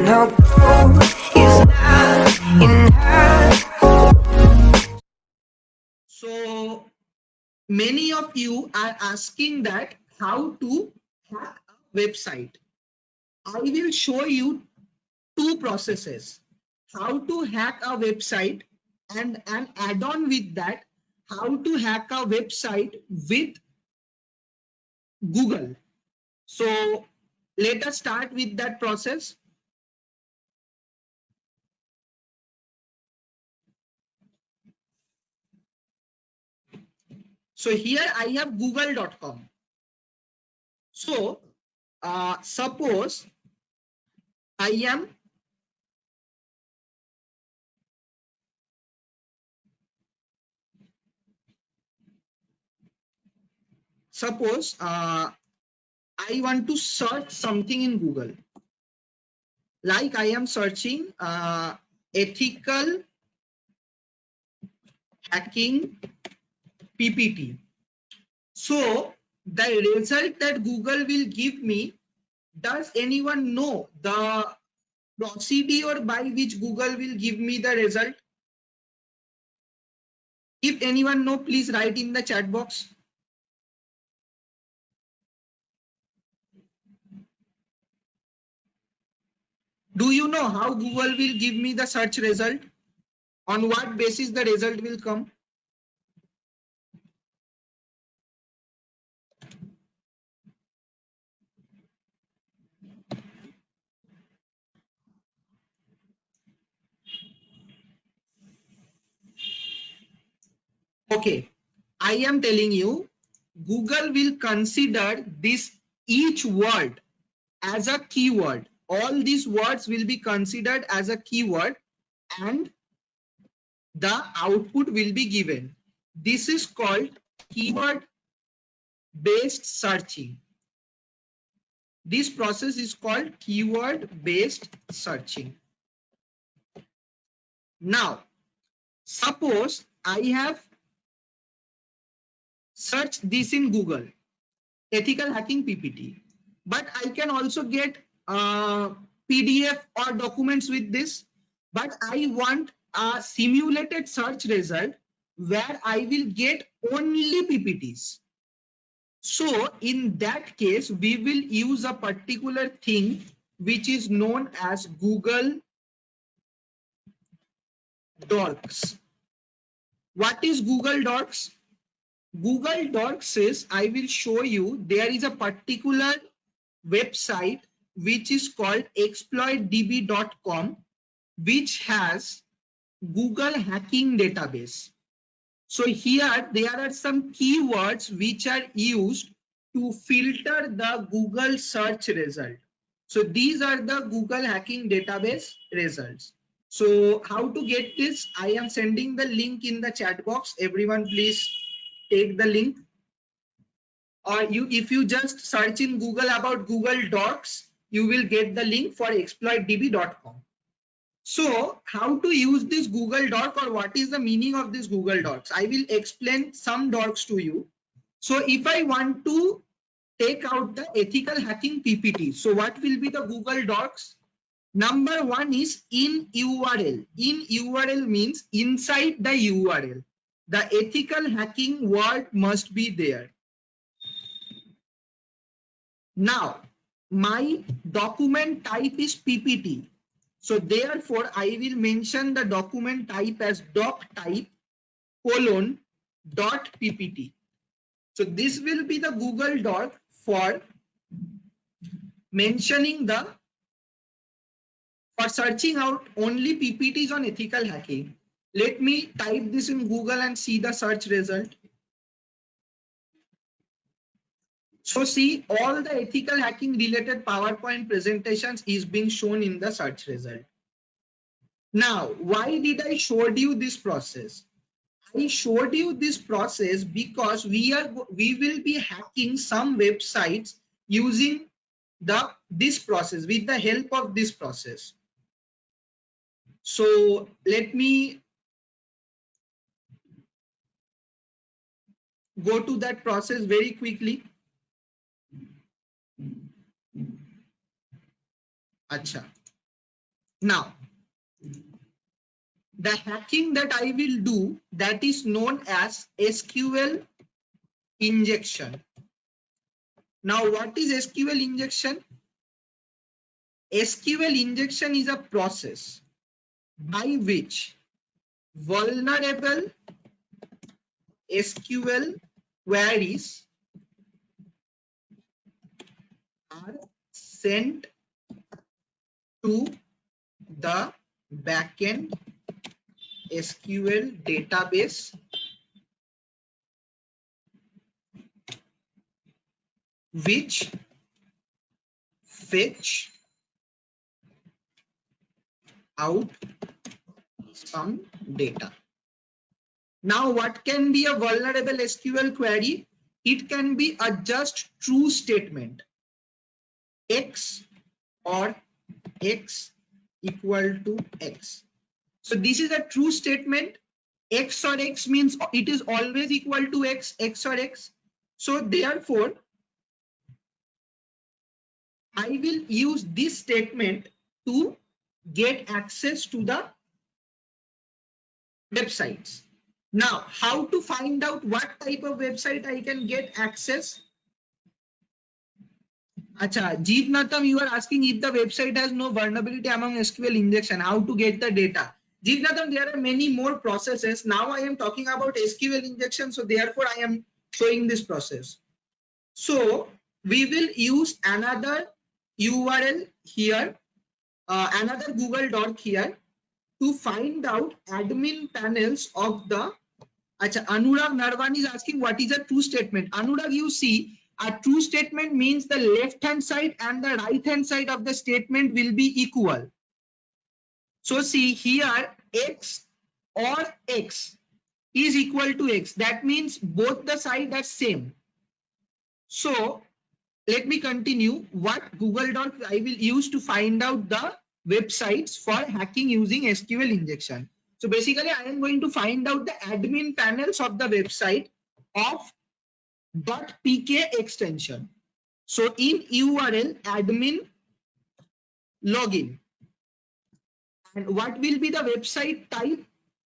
no gold is not enough. So many of you are asking that how to hack a website. I will show you two processes: how to hack a website, and an add-on with that, how to hack a website with Google. So let us start with that process. So here I have google.com. So suppose I am I want to search something in Google, like I am searching ethical hacking PPT. So the result that Google will give me, does anyone know the procedure by which Google will give me the result? If anyone know, please write in the chat box. Do you know how Google will give me the search result? On what basis the result will come? Okay, I am telling you, Google will consider this each word as a keyword. All these words will be considered as a keyword, and the output will be given. This is called keyword based searching. This process is called keyword based searching. Now, suppose I have searched this in Google, ethical hacking PPT, but I can also get PDF or documents with this, but I want a simulated search result where I will get only PPTs. So in that case, we will use a particular thing which is known as Google Docs. What is Google Docs? Google Docs is, I will show you, there is a particular website which is called exploitdb.com, which has Google hacking database. So here there are some keywords which are used to filter the Google search result. So these are the Google hacking database results. So how to get this? I am sending the link in the chat box. Everyone please take the link. Or if you just search in Google about Google Docs, you will get the link for exploitdb.com. So how to use this Google Doc, or what is the meaning of this Google Docs? I will explain some docs to you. So if I want to take out the ethical hacking PPT, so what will be the Google Docs? Number one is in URL. In URL means inside the URL. The ethical hacking word must be there. Now, my document type is PPT. So therefore, I will mention the document type as doc type : dot PPT. So this will be the Google Doc for mentioning for searching out only PPTs on ethical hacking. Let me type this in Google and see the search result. So see, all the ethical hacking related PowerPoint presentations is being shown in the search result. Now, why did I show you this process? I showed you this process because we will be hacking some websites using this process, with the help of this process. So let me go to that process very quickly. Acha. Now, the hacking that I will do, that is known as SQL injection. Now, what is SQL injection? SQL injection is a process by which vulnerable SQL queries are sent to the backend SQL database, which fetch out some data. Now, what can be a vulnerable SQL query? It can be a just true statement, X or X equal to X. So this is a true statement. X or X means it is always equal to X, X or X. So therefore, I will use this statement to get access to the websites. Now, how to find out what type of website I can get access? Acha, Jeet Natam, you are asking if the website has no vulnerability among SQL injection, how to get the data? Jeet Natam, there are many more processes. Now I am talking about SQL injection, so therefore I am showing this process. So we will use another URL here, another Google Doc here to find out admin panels of the. Acha, Anurag Narwani is asking what is a true statement. Anurag, you see, a true statement means the left hand side and the right hand side of the statement will be equal. So see here, X or X is equal to X. That means both the sides are same. So let me continue. What Google Docs I will use to find out the websites for hacking using SQL injection. So basically, I am going to find out the admin panels of the website of .pk extension. So in URL admin login. And what will be the website type?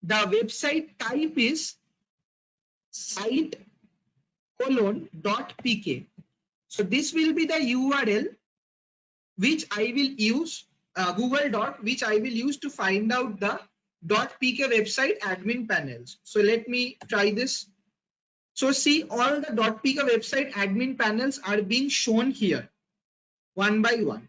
The website type is site .pk. So this will be the URL which I will use, Google Doc, which I will use to find out the .pk website admin panels. So let me try this. So see, all the .pk website admin panels are being shown here one by one.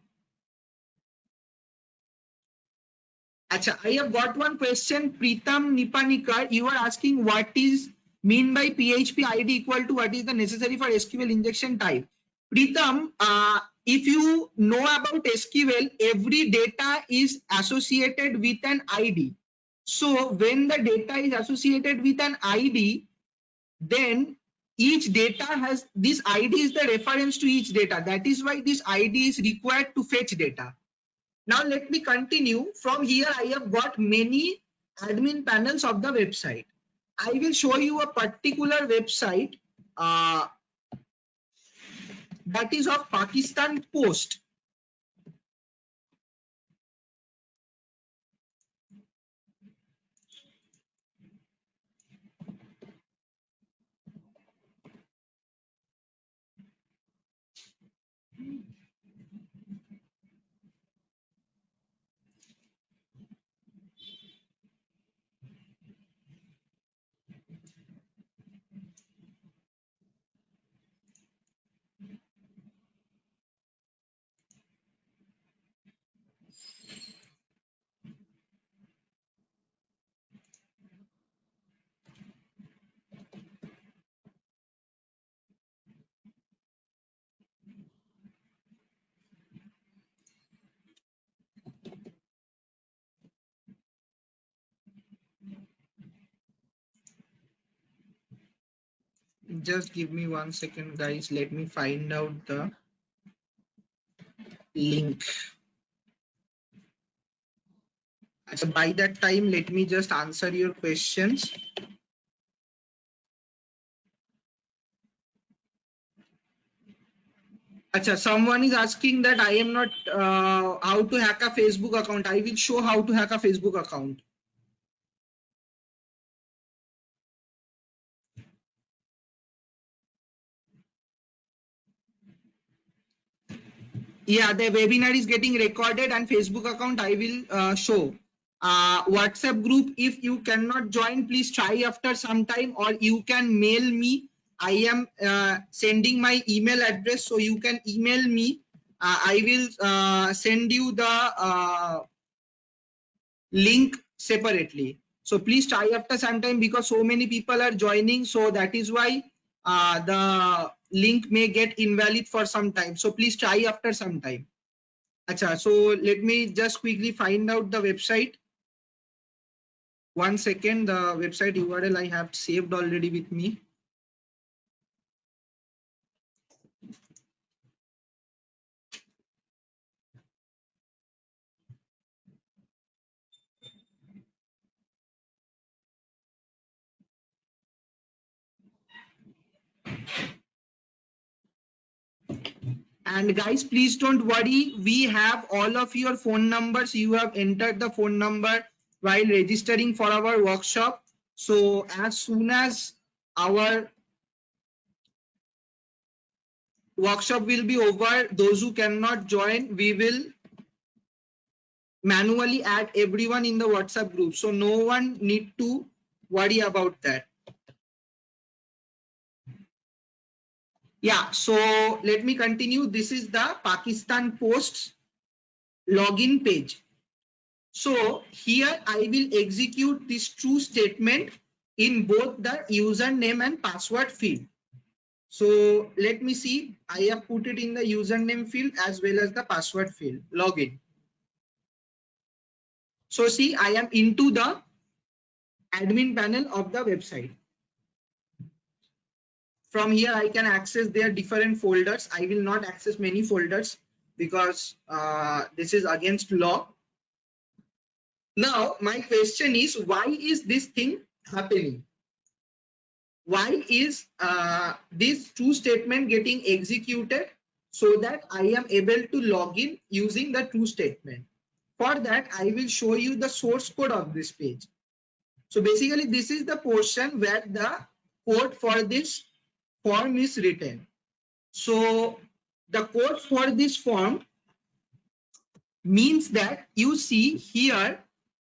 Acha, I have got one question. Pritam Nipanikar, you are asking what is mean by PHP ID equal to what is the necessary for SQL injection type. Pritam, if you know about SQL, every data is associated with an ID. So when the data is associated with an ID, then each data has, this ID is the reference to each data. That is why this ID is required to fetch data. Now let me continue. From here, I have got many admin panels of the website. I will show you a particular website that is of Pakistan Post. Just give me 1 second, guys. Let me find out the link. So by that time, let me just answer your questions. Acha, someone is asking that I am not how to hack a Facebook account. I will show how to hack a Facebook account. Yeah, the webinar is getting recorded and Facebook account I will show. WhatsApp group, if you cannot join, please try after some time, or you can mail me. I am sending my email address, so you can email me. I will send you the link separately. So please try after some time, because so many people are joining, so that is why the link may get invalid for some time. So please try after some time. Acha, so let me just quickly find out the website. 1 second, the website URL I have saved already with me. And guys, please don't worry, we have all of your phone numbers. You have entered the phone number while registering for our workshop. So as soon as our workshop will be over, those who cannot join, we will manually add everyone in the WhatsApp group. So no one need to worry about that. Yeah, so let me continue. This is the Pakistan Posts login page. So here I will execute this true statement in both the username and password field. So let me see. I have put it in the username field as well as the password field. Login. So see, I am into the admin panel of the website. From here I can access their different folders. I will not access many folders because this is against law. Now my question is, why is this thing happening? Why is this true statement getting executed so that I am able to log in using the true statement? For that, I will show you the source code of this page. So basically, this is the portion where the code for this form is written. So the code for this form means that you see here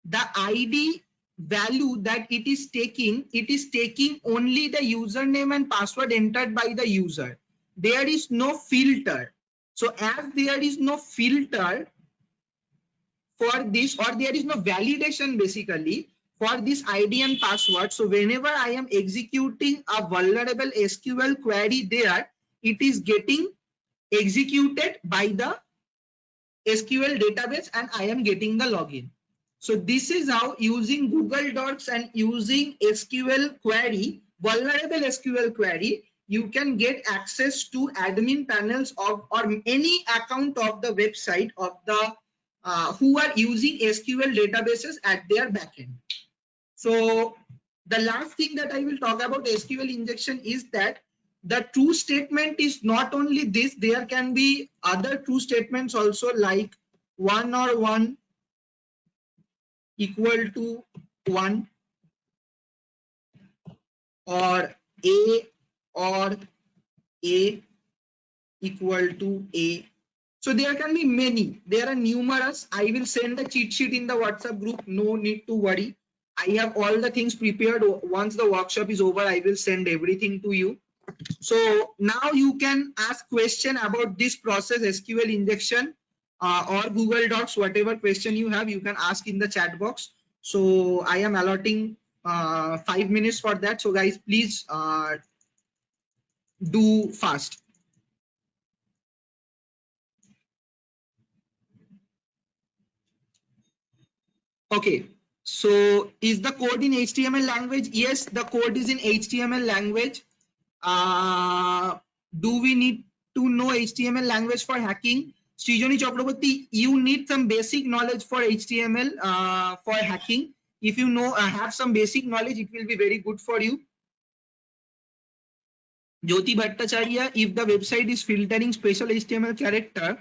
the ID value that it is taking only the username and password entered by the user. There is no filter. So as there is no filter for this, or there is no validation basically for this ID and password, so whenever I am executing a vulnerable SQL query there, it is getting executed by the SQL database and I am getting the login. So this is how, using Google Docs and using SQL query, vulnerable SQL query, you can get access to admin panels of or any account of the website of the who are using SQL databases at their backend. So the last thing that I will talk about SQL injection is that the true statement is not only this, there can be other true statements also, like 1 or 1 equal to 1, or A or A equal to A. So there can be many, there are numerous. I will send a cheat sheet in the WhatsApp group, no need to worry. I have all the things prepared. Once the workshop is over, I will send everything to you. So now you can ask question about this process, SQL injection or Google Docs, whatever question you have, you can ask in the chat box. So I am allotting 5 minutes for that. So guys, please do fast. Okay, so is the code in HTML language? Yes, the code is in HTML language. Do we need to know HTML language for hacking? Srijoni Chakraborty, you need some basic knowledge for HTML for hacking. If you know have some basic knowledge, it will be very good for you. Jyoti Bhattacharya, if the website is filtering special HTML character,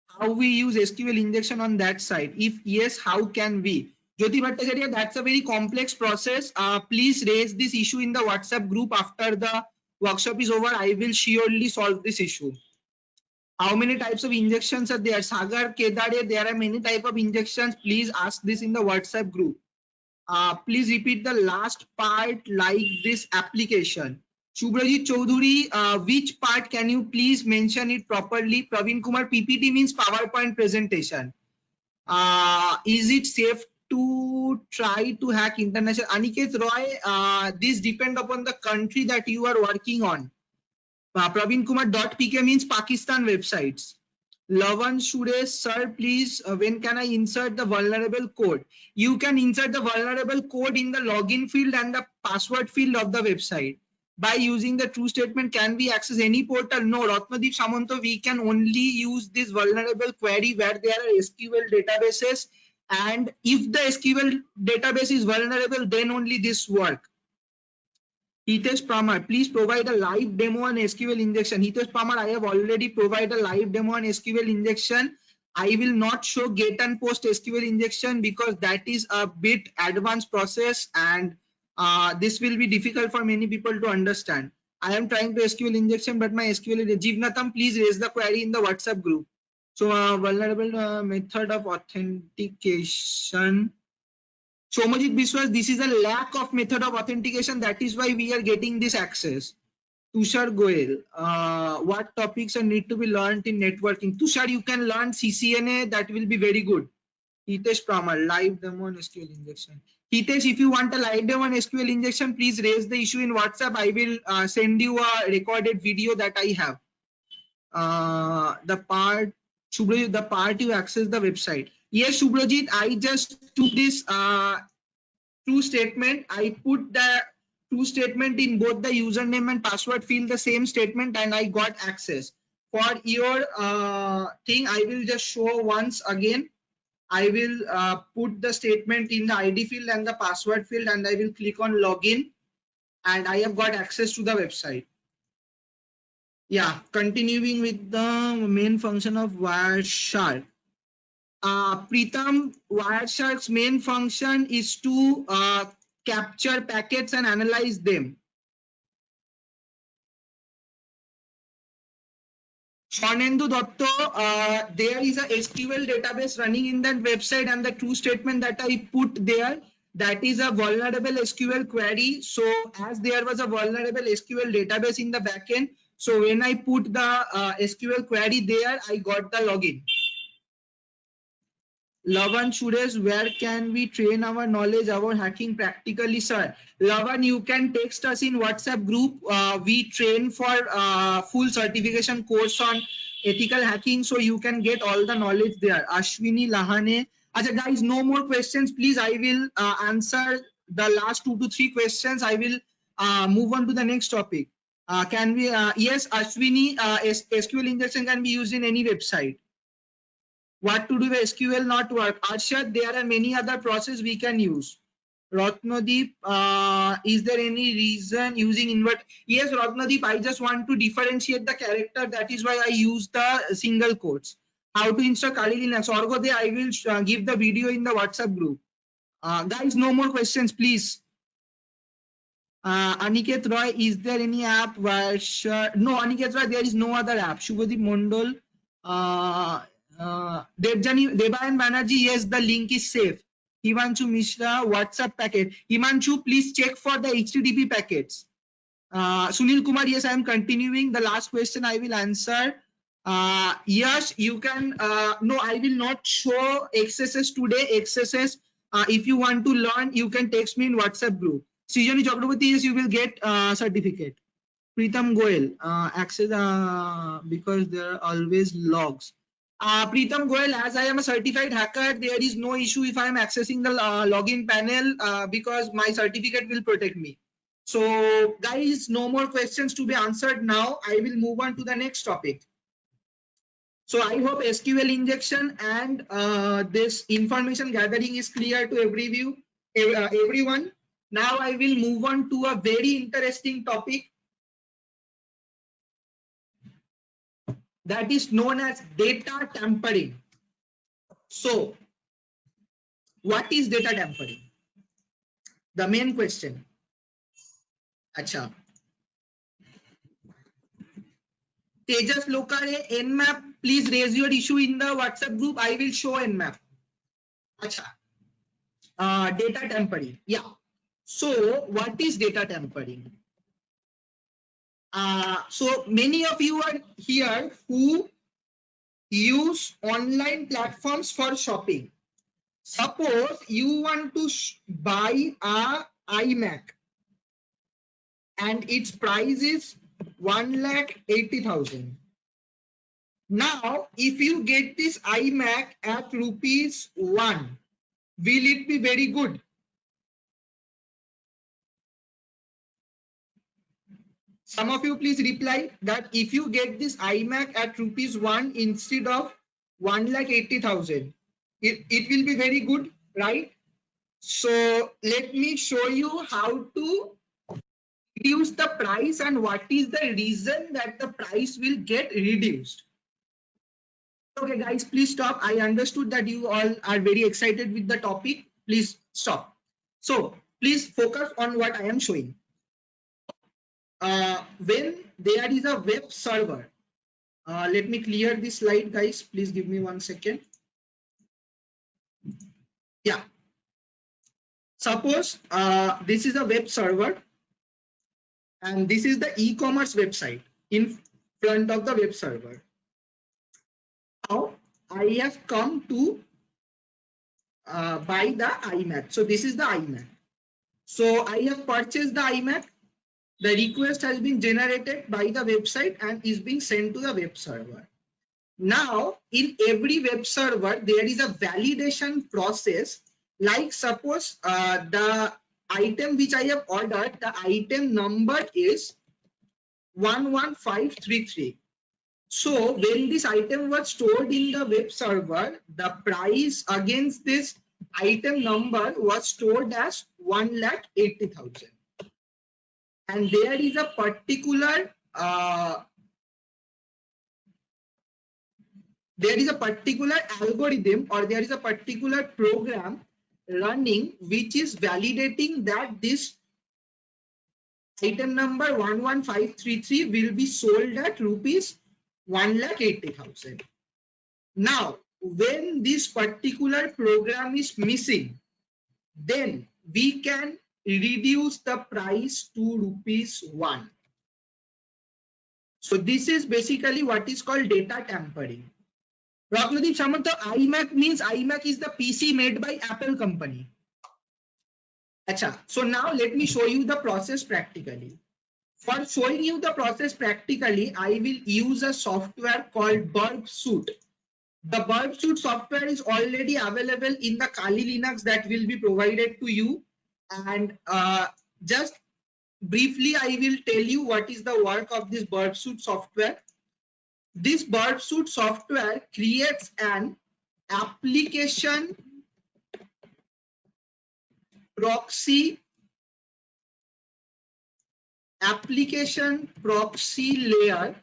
how we use SQL injection on that side? If yes, how can we? Jyoti Bhattacharya, that's a very complex process. Please raise this issue in the WhatsApp group after the workshop is over. I will surely solve this issue. How many types of injections are there? Sagar, Kedare, there are many type of injections. Please ask this in the WhatsApp group. Please repeat the last part like this application. Shubhrajit Chaudhuri, which part can you please mention it properly? Praveen Kumar, PPT means PowerPoint presentation. Is it safe to try to hack international? Aniket Roy, this depend upon the country that you are working on. Praveen Kumar .pk means Pakistan websites. Lavan Suresh, sir, please, when can I insert the vulnerable code? You can insert the vulnerable code in the login field and the password field of the website. By using the true statement, can we access any portal? No, Ratnadeep Samanto, we can only use this vulnerable query where there are SQL databases. And if the SQL database is vulnerable, then only this work. Hitesh Pramar, please provide a live demo on SQL injection. Hitesh Pramar, I have already provided a live demo on SQL injection. I will not show get and post SQL injection because that is a bit advanced process and this will be difficult for many people to understand. I am trying to SQL injection, but my SQL is Jivnatham, please raise the query in the WhatsApp group. So vulnerable method of authentication. Somajit Biswas, this is a lack of method of authentication. That is why we are getting this access. Tushar Goel, what topics are need to be learned in networking? Tushar, you can learn CCNA. That will be very good. Hitesh Pramar, live demo on SQL injection. Hitesh, if you want a live demo on SQL injection, please raise the issue in WhatsApp. I will send you a recorded video that I have. The part, Shubhrajit, the part you access the website. Yes, Shubhrajit, I just took this true statement. I put the true statement in both the username and password field, the same statement, and I got access. For your thing, I will just show once again. I will put the statement in the ID field and the password field, and I will click on login, and I have got access to the website. Yeah, continuing with the main function of Wireshark. Pritam, Wireshark's main function is to capture packets and analyze them. Swarnendu Dotto, there is a SQL database running in that website, and the true statement that I put there, that is a vulnerable SQL query. So as there was a vulnerable SQL database in the backend, so when I put the SQL query there, I got the login. Lavan Suresh, where can we train our knowledge about hacking practically, sir? Lavan, you can text us in WhatsApp group. We train for full certification course on ethical hacking, so you can get all the knowledge there. Ashwini Lahane. Acha guys, no more questions, please. I will answer the last 2 to 3 questions. I will move on to the next topic. Can we? Yes, Ashwini, SQL injection can be used in any website. What to do with SQL not work? Arshad, there are many other processes we can use. Ratnadeep, is there any reason using invert? Yes, Ratnadeep, I just want to differentiate the character. That is why I use the single quotes. How to install Kali Linux? Orgode, I will give the video in the WhatsApp group. Guys, no more questions, please. Aniket Roy, is there any app where no, Aniket Roy, there is no other app. Shubhadeep Mondal, Debayan Banerjee, yes, the link is safe. Himanshu Mishra, WhatsApp packet. Himanshu, please check for the HTTP packets. Sunil Kumar, yes, I am continuing. The last question I will answer. Yes, you can. No, I will not show XSS today. XSS, if you want to learn, you can text me in WhatsApp group. Srijani Chakraborty, yes, you will get certificate. Pritam Goel, access because there are always logs. Pritam Goel, as I am a certified hacker, there is no issue if I am accessing the login panel because my certificate will protect me. So guys, no more questions to be answered now. I will move on to the next topic. So I hope SQL injection and this information gathering is clear to everyone. Now I will move on to a very interesting topic. that is known as data tampering. So what is data tampering? The main question. Acha. Tejas Lokare, Nmap, please raise your issue in the WhatsApp group. I will show Nmap. Acha. Data tampering. Yeah. So what is data tampering? So many of you are here who use online platforms for shopping. Suppose you want to buy a iMac and its price is 1,80,000. Now, if you get this iMac at rupees 1, will it be very good? Some of you please reply that if you get this iMac at rupees 1 instead of 1,80,000, it will be very good, right? So let me show you how to reduce the price and what is the reason that the price will get reduced. Okay, guys, please stop. I understood that you all are very excited with the topic. Please stop. So please focus on what I am showing. When there is a web server, let me clear this slide, guys. Please give me 1 second. Yeah. Suppose this is a web server and this is the e-commerce website in front of the web server. Now I have come to buy the iMac. So this is the iMac. So I have purchased the iMac. The request has been generated by the website and is being sent to the web server. Now, in every web server, there is a validation process. Like suppose the item which I have ordered, the item number is 11533. So when this item was stored in the web server, the price against this item number was stored as 1,80,000. And there is a particular algorithm or there is a particular program running which is validating that this item number 11533 will be sold at rupees 1,80,000. Now, when this particular program is missing, then we can reduce the price to rupees 1. So this is basically what is called data tampering. Raghunadeep Samanta, iMac means iMac is the PC made by Apple company. Achha. So now let me show you the process practically. For showing you the process practically, I will use a software called Burp Suite. The Burp Suite software is already available in the Kali Linux that will be provided to you. And just briefly, I will tell you what is the work of this Burp Suite software. This Burp Suite software creates an application proxy layer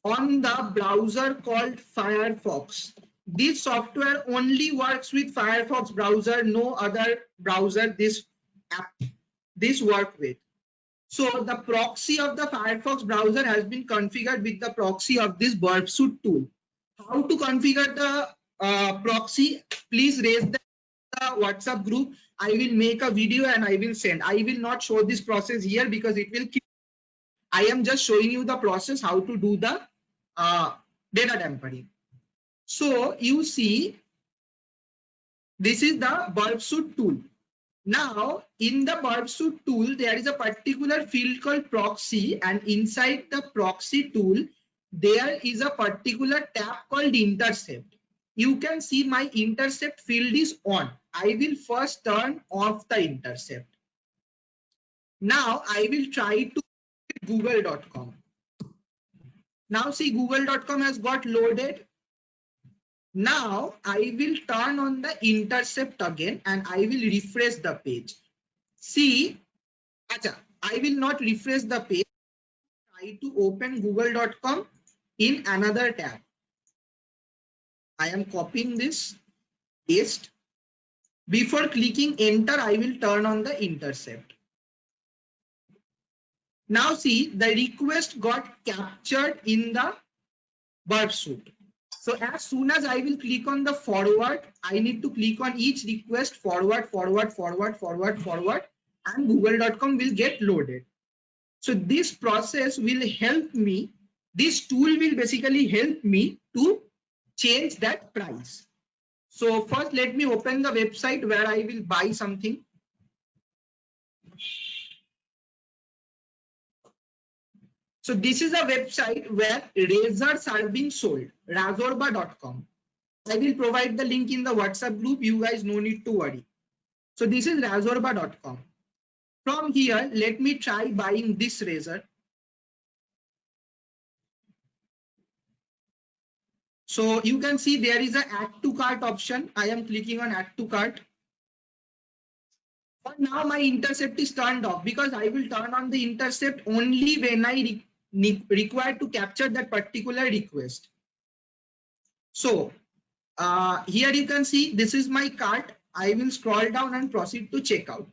on the browser called Firefox. This software only works with Firefox browser, no other browser this work with. So the proxy of the Firefox browser has been configured with the proxy of this Burp Suite tool. How to configure the proxy? Please raise the WhatsApp group. I will make a video and I will send. I will not show this process here because it will keep. I am just showing you the process how to do the data tampering. So you see, this is the Burp Suite tool. Now, in the Burp Suite tool, there is a particular field called proxy, and inside the proxy tool, there is a particular tab called intercept. You can see my intercept field is on. I will first turn off the intercept. Now, I will try to google.com. Now, see, google.com has got loaded. Now I will turn on the intercept again and I will refresh the page. See, I will not refresh the page. Try to open google.com. in another tab. I am copying this, paste. Before clicking enter, I will turn on the intercept. Now see, the request got captured in the verb suite. So as soon as I will click on the forward, I need to click on each request forward, forward, forward, forward, forward, and google.com will get loaded. So this process will help me, this tool will basically help me to change that price. So first let me open the website where I will buy something. So this is a website where razors are being sold, razorba.com. I will provide the link in the WhatsApp group. You guys no need to worry. So this is razorba.com. From here, let me try buying this razor. So you can see there is an add to cart option. I am clicking on add to cart. But now my intercept is turned off because I will turn on the intercept only when I require to capture that particular request. So here you can see this is my cart. I will scroll down and proceed to checkout.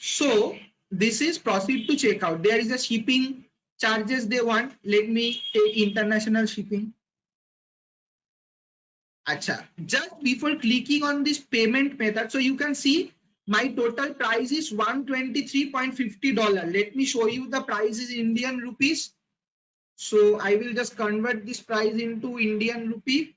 So this is proceed to checkout. There is a shipping charges they want. Let me take international shipping. Acha. Just before clicking on this payment method, so you can see my total price is $123.50. Let me show you the prices in Indian rupees. So I will just convert this price into Indian rupee.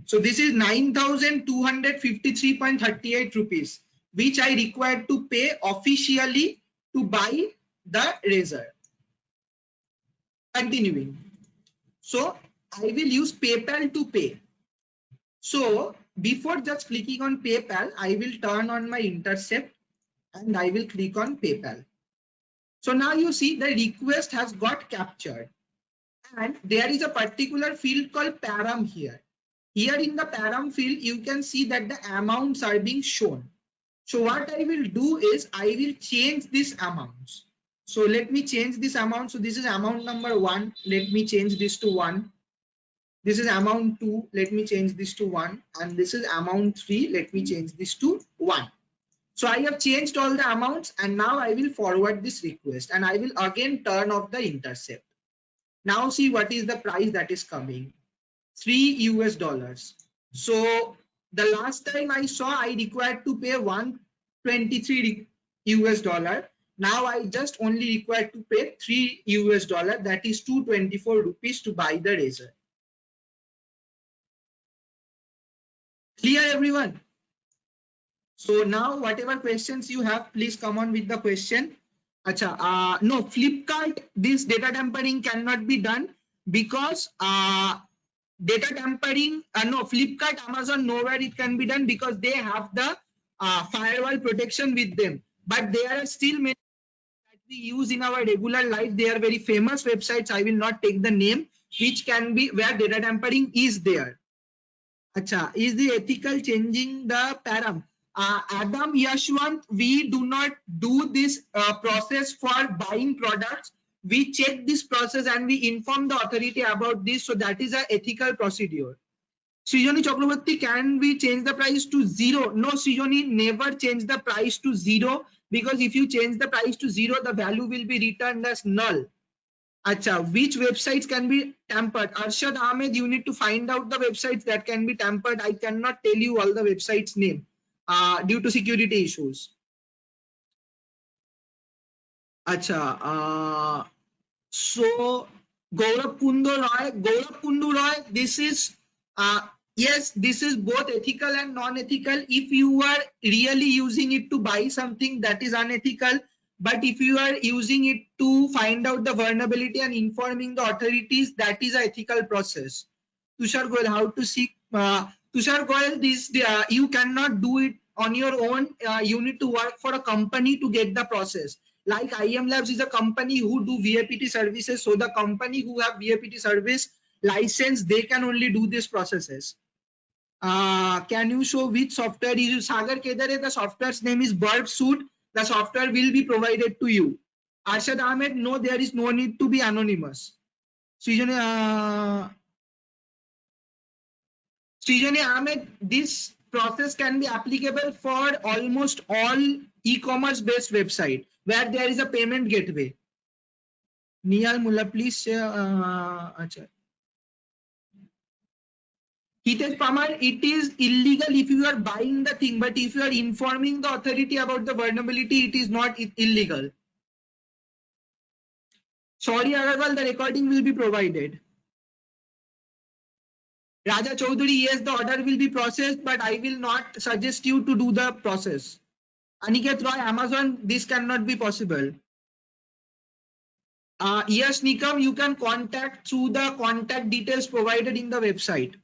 So this is 9,253.38 rupees, which I required to pay officially to buy the razor. Continuing. So I will use PayPal to pay. So before just clicking on PayPal, I will turn on my intercept and I will click on PayPal. So now you see the request has got captured and there is a particular field called param here. Here in the param field, you can see that the amounts are being shown. So what I will do is I will change these amounts. So let me change this amount. So this is amount number 1. Let me change this to 1. This is amount 2. Let me change this to 1. And this is amount 3. Let me change this to 1. So I have changed all the amounts and now I will forward this request and I will again turn off the intercept. Now see what is the price that is coming. $3. So the last time I saw I required to pay $123. Now I just only required to pay $3. That is 224 rupees to buy the razor. Clear everyone? So now whatever questions you have, please come on with the question. Acha, no, Flipkart, this data tampering cannot be done because data tampering, no, Flipkart, Amazon, nowhere it can be done because they have the firewall protection with them. But there are still many that we use in our regular life. They are very famous websites. I will not take the name, which can be where data tampering is there. Acha, is the ethical changing the param? Adam Yashwant, we do not do this process for buying products. We check this process and we inform the authority about this. So that is an ethical procedure. Srijani Chakraborty, can we change the price to 0? No, Srijani, never change the price to 0 because if you change the price to 0, the value will be returned as null. Acha, which websites can be tampered? Arshad Ahmed, you need to find out the websites that can be tampered. I cannot tell you all the websites name due to security issues. Acha, so Gaurav Kundu Roy, this is yes, this is both ethical and non-ethical. If you are really using it to buy something, that is unethical. But if you are using it to find out the vulnerability and informing the authorities, that is an ethical process. Tushar Goel, how to seek? Tushar Goel, this you cannot do it on your own. You need to work for a company to get the process. Like IM Labs is a company who do VAPT services. So the company who have VAPT service license, they can only do these processes. Can you show which software is used? Sagar Kedare, the software's name is Burp Suite. The software will be provided to you. Arshad Ahmed, no, there is no need to be anonymous. Srijani Ahmed, this process can be applicable for almost all e-commerce based website where there is a payment gateway. Niyal Mullah, please share. Hitesh Pamar, it is illegal if you are buying the thing, but if you are informing the authority about the vulnerability, it is not illegal. Sorry, Agarwal, the recording will be provided. Raja Chaudhary, yes, the order will be processed, but I will not suggest you to do the process. Aniket Roy, Amazon, this cannot be possible. Yes, Nikam, you can contact through the contact details provided in the website.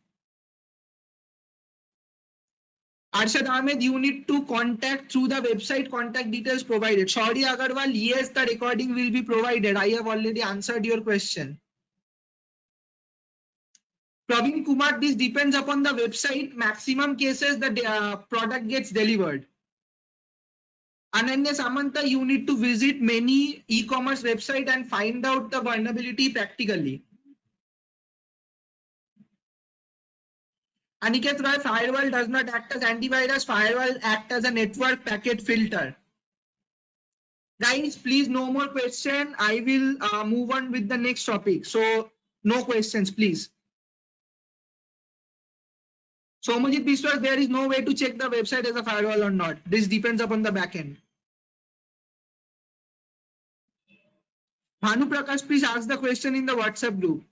Arshad Ahmed, you need to contact through the website contact details provided. Shauri Agarwal, yes, the recording will be provided. I have already answered your question. Praveen Kumar, this depends upon the website. Maximum cases, the product gets delivered. Ananya Samanta, you need to visit many e-commerce website and find out the vulnerability practically. Aniket Roy, firewall does not act as antivirus. Firewall acts as a network packet filter. Guys, please no more question. I will move on with the next topic. So no questions, please. Somajit Biswas, there is no way to check the website as a firewall or not. This depends upon the backend. Bhanu Prakash, please ask the question in the WhatsApp group.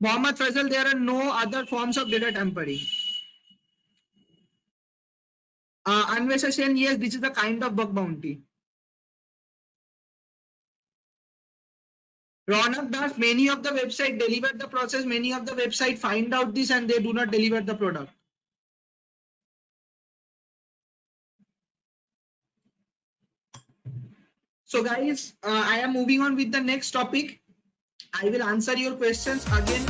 Mohammad Faisal, there are no other forms of data tampering. Anvesha Sen, yes, this is the kind of bug bounty. Ronak Das, many of the website deliver the process, many of the website find out this and they do not deliver the product. So guys, I am moving on with the next topic. I will answer your questions again.